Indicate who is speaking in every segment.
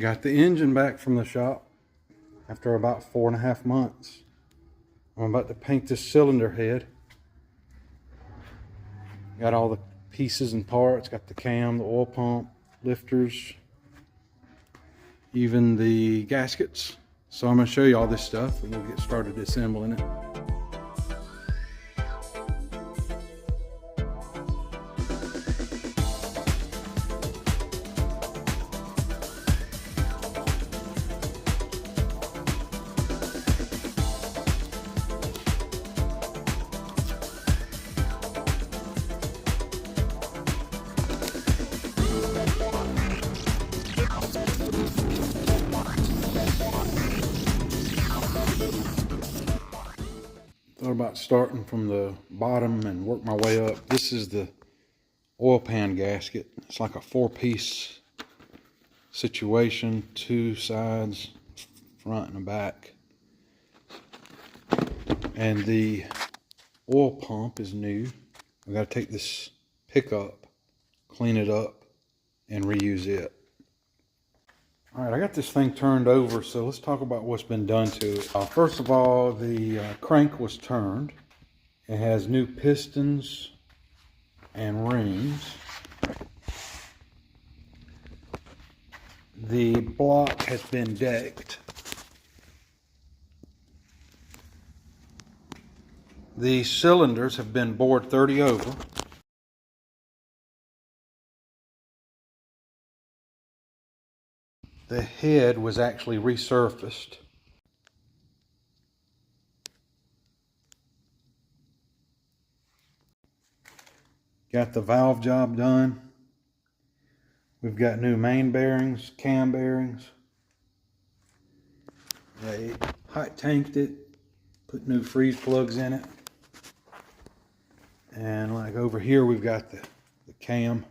Speaker 1: Got the engine back from the shop after about 4.5 months. I'm about to paint this cylinder head. Got all the pieces and parts, got the cam, the oil pump, lifters, even the gaskets. So I'm going to show you all this stuff and we'll get started assembling it. Thought about starting from the bottom and work my way up. This is the oil pan gasket. It's like a 4-piece situation, 2 sides, front and back. And the oil pump is new. I got to take this pickup, clean it up, and reuse it. All right, I got this thing turned over, so let's talk about what's been done to it. First of all, the crank was turned. It has new pistons and rings. The block has been decked. The cylinders have been bored 30 over. The head was actually resurfaced. Got the valve job done. We've got new main bearings, cam bearings. They hot tanked it, put new freeze plugs in it. And like over here, we've got the cam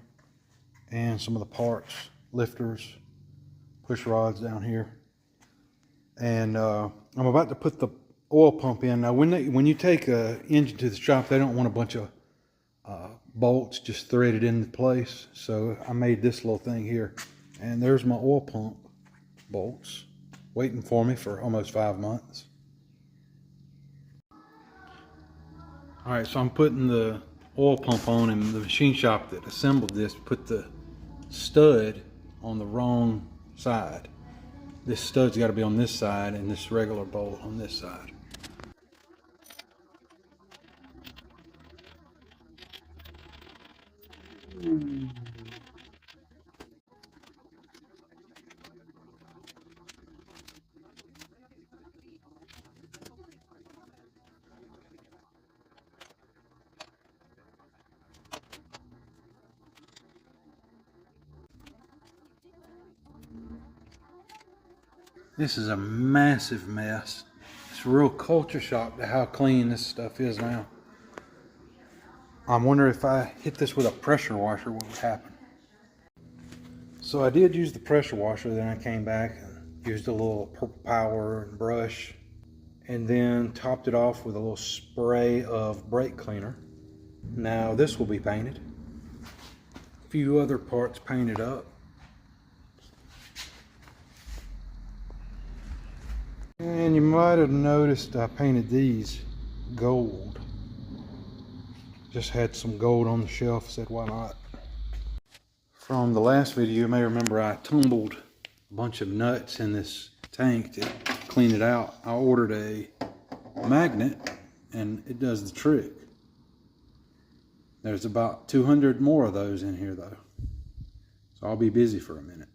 Speaker 1: and some of the parts, lifters, push rods down here. And I'm about to put the oil pump in. Now when you take an engine to the shop, they don't want a bunch of bolts just threaded into place. So I made this little thing here. And there's my oil pump bolts waiting for me for almost 5 months. All right, so I'm putting the oil pump on, and the machine shop that assembled this put the stud on the wrong side. This stud's got to be on this side and this regular bolt on this side. This is a massive mess. It's a real culture shock to how clean this stuff is now. I'm wondering if I hit this with a pressure washer, what would happen. So I did use the pressure washer, then I came back and used a little purple power and brush, and then topped it off with a little spray of brake cleaner. Now this will be painted. A few other parts painted up. And you might have noticed I painted these gold. Just had some gold on the shelf, said why not. From the last video, you may remember I tumbled a bunch of nuts in this tank to clean it out. I ordered a magnet and it does the trick. There's about 200 more of those in here though. So I'll be busy for a minute.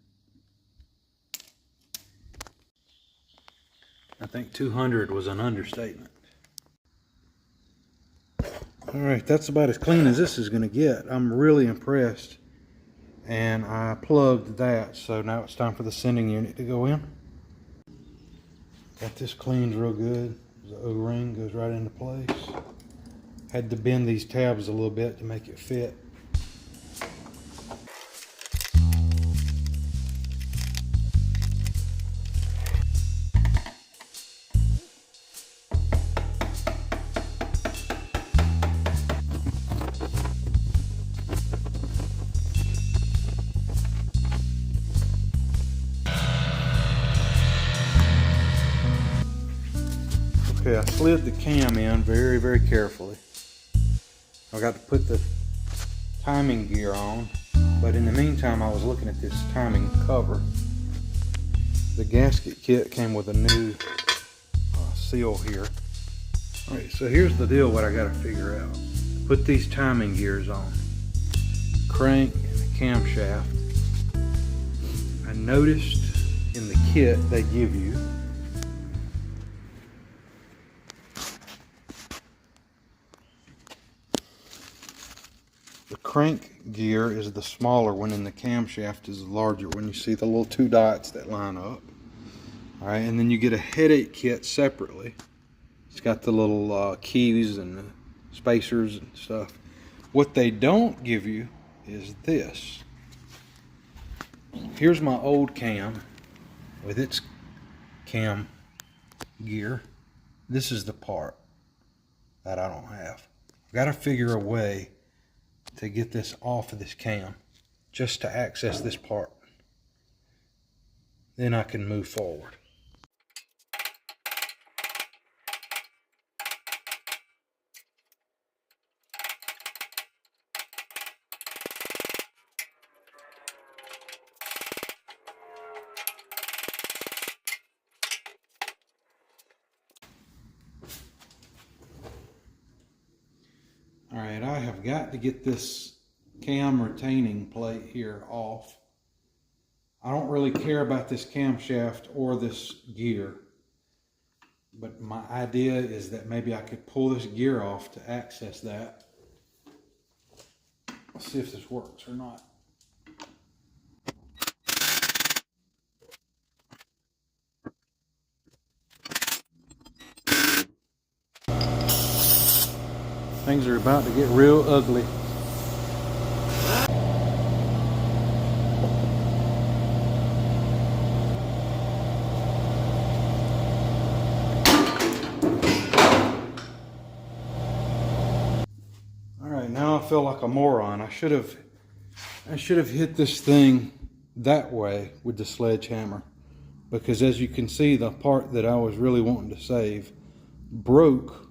Speaker 1: I think 200 was an understatement. All right, that's about as clean as this is going to get. I'm really impressed. And I plugged that, so now it's time for the sending unit to go in. Got this cleaned real good. The O-ring goes right into place. Had to bend these tabs a little bit to make it fit. Okay, I slid the cam in very, very carefully. I got to put the timing gear on, but in the meantime I was looking at this timing cover. The gasket kit came with a new seal here. Alright, so here's the deal, what I got to figure out. Put these timing gears on. Crank and the camshaft. I noticed in the kit they give you the crank gear is the smaller one and the camshaft is the larger one. You see the little two dots that line up. Alright, and then you get a headache kit separately. It's got the little keys and the spacers and stuff. What they don't give you is this. Here's my old cam with its cam gear. This is the part that I don't have. I've got to figure a way to get this off of this cam just to access this part. Then I can move forward. Alright, I have got to get this cam retaining plate here off. I don't really care about this camshaft or this gear, but my idea is that maybe I could pull this gear off to access that. Let's see if this works or not. Things are about to get real ugly. Alright, now I feel like a moron. I should have hit this thing that way with the sledgehammer, because as you can see, the part that I was really wanting to save broke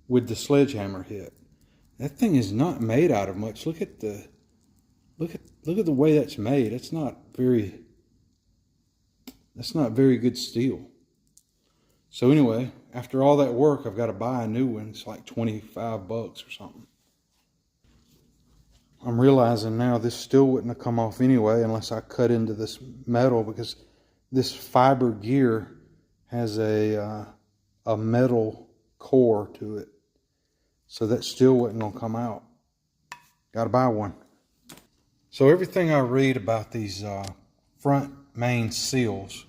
Speaker 1: with the sledgehammer hit. That thing is not made out of much. Look at the way that's made. That's not very good steel. So anyway, after all that work, I've got to buy a new one. It's like 25 bucks or something. I'm realizing now this still wouldn't have come off anyway unless I cut into this metal, because this fiber gear has a metal core to it. So that still wasn't going to come out. Got to buy one. So everything I read about these front main seals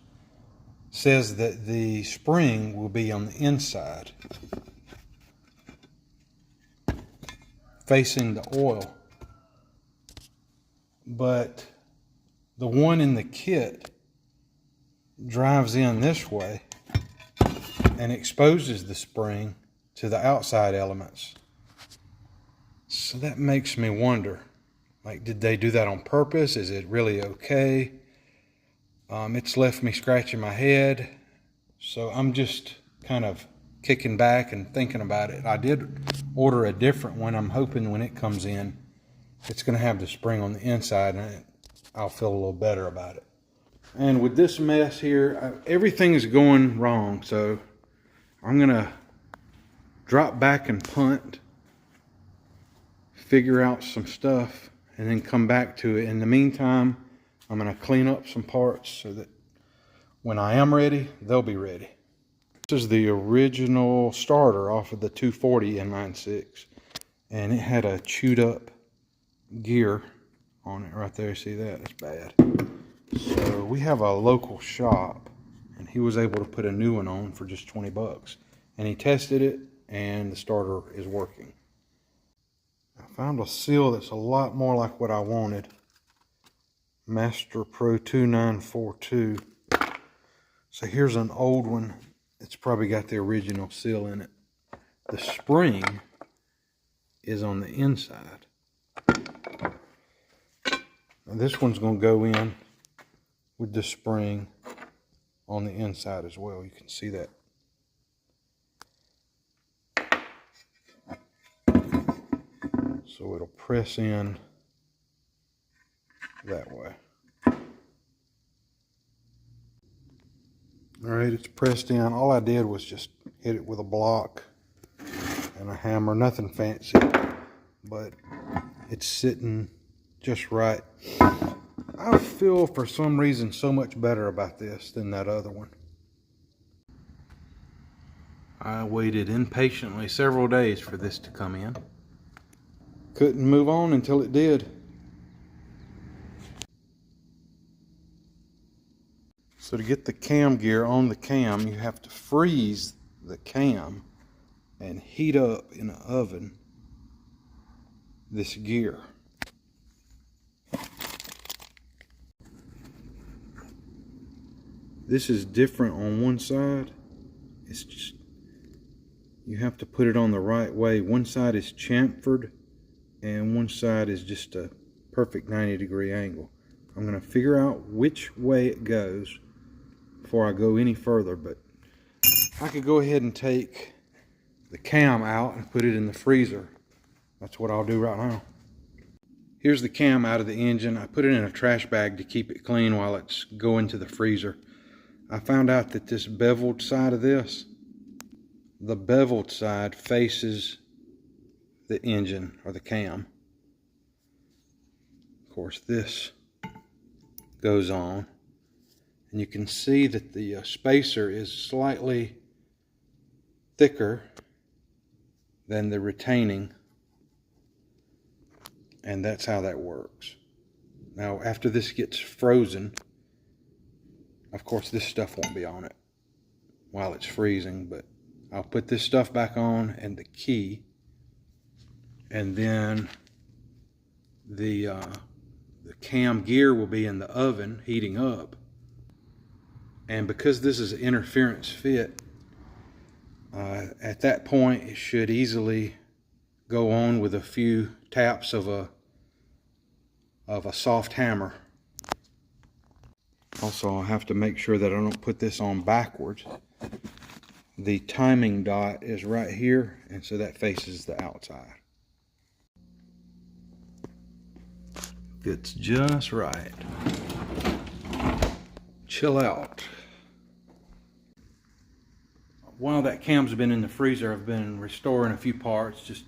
Speaker 1: says that the spring will be on the inside, facing the oil. But the one in the kit drives in this way and exposes the spring to the outside elements. So that makes me wonder, like, did they do that on purpose? Is it really okay? It's left me scratching my head. So I'm just kind of kicking back and thinking about it. I did order a different one. I'm hoping when it comes in, it's going to have the spring on the inside and I'll feel a little better about it. And with this mess here, everything is going wrong. So I'm going to drop back and punt, figure out some stuff, and then come back to it. In the meantime, I'm going to clean up some parts so that when I am ready, they'll be ready. This is the original starter off of the 240 Inline 6, and it had a chewed up gear on it right there. See that? It's bad. So we have a local shop, and he was able to put a new one on for just 20 bucks. And he tested it, and the starter is working. I found a seal that's a lot more like what I wanted. Master Pro 2942. So here's an old one. It's probably got the original seal in it. The spring is on the inside. Now this one's going to go in with the spring on the inside as well. You can see that. So it'll press in that way. Alright, it's pressed in. All I did was just hit it with a block and a hammer, nothing fancy, but it's sitting just right. I feel for some reason so much better about this than that other one. I waited impatiently several days for this to come in. Couldn't move on until it did. So to get the cam gear on the cam, you have to freeze the cam and heat up in an oven this gear. This is different on one side. It's just, you have to put it on the right way. One side is chamfered and one side is just a perfect 90-degree angle. I'm going to figure out which way it goes before I go any further, but I could go ahead and take the cam out and put it in the freezer. That's what I'll do right now. Here's the cam out of the engine. I put it in a trash bag to keep it clean while it's going to the freezer. I found out that this beveled side of this, the beveled side faces the engine or the cam. Of course, this goes on. And you can see that the spacer is slightly thicker than the retaining, and that's how that works. Now after this gets frozen, of course this stuff won't be on it while it's freezing, but I'll put this stuff back on and the key, and then the cam gear will be in the oven heating up. And because this is an interference fit, at that point it should easily go on with a few taps of a soft hammer. Also, I'll have to make sure that I don't put this on backwards. The timing dot is right here, and so that faces the outside. Fits just right. Chill out. While that cam's been in the freezer, I've been restoring a few parts, just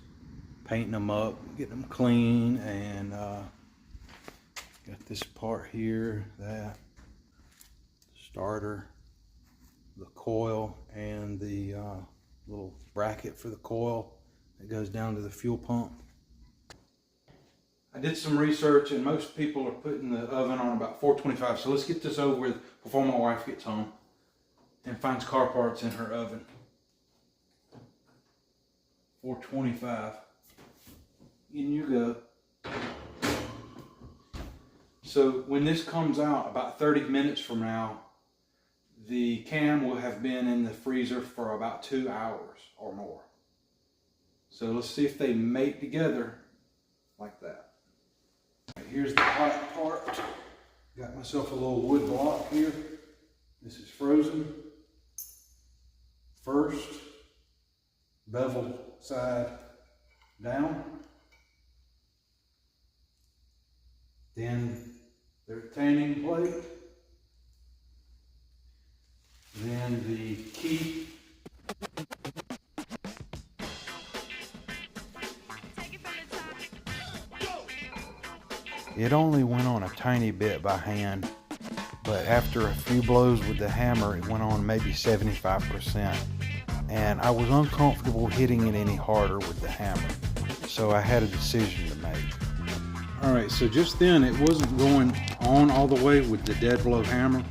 Speaker 1: painting them up, getting them clean, and got this part here, that starter, the coil, and the little bracket for the coil that goes down to the fuel pump. I did some research, and most people are putting the oven on about 425, so let's get this over with before my wife gets home and finds car parts in her oven. 425. In you go. So when this comes out, about 30 minutes from now, the cam will have been in the freezer for about 2 hours or more. So let's see if they mate together like that. Right, here's the hot part. Got myself a little wood block here. This is frozen. First, bevel side down. Then the retaining plate. Then the key. It only went on a tiny bit by hand, but after a few blows with the hammer, it went on maybe 75%. And I was uncomfortable hitting it any harder with the hammer, so I had a decision to make. Alright, so just then it wasn't going on all the way with the dead blow hammer.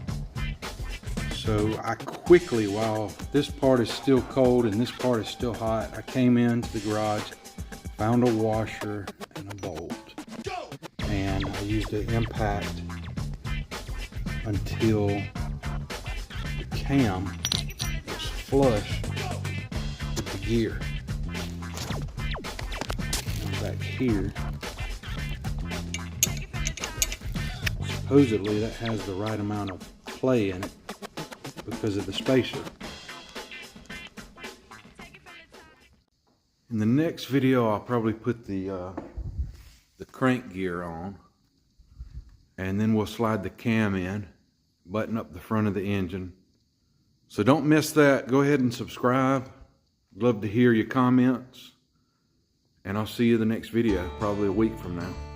Speaker 1: So I quickly, while this part is still cold and this part is still hot, I came into the garage, found a washer and a bolt. And I used an impact until the cam was flush with the gear. And back here, supposedly that has the right amount of play in it because of the spacer. In the next video, I'll probably put the the crank gear on, and then we'll slide the cam in, button up the front of the engine. So don't miss that. Go ahead and subscribe. Love to hear your comments, and I'll see you in the next video, probably a week from now.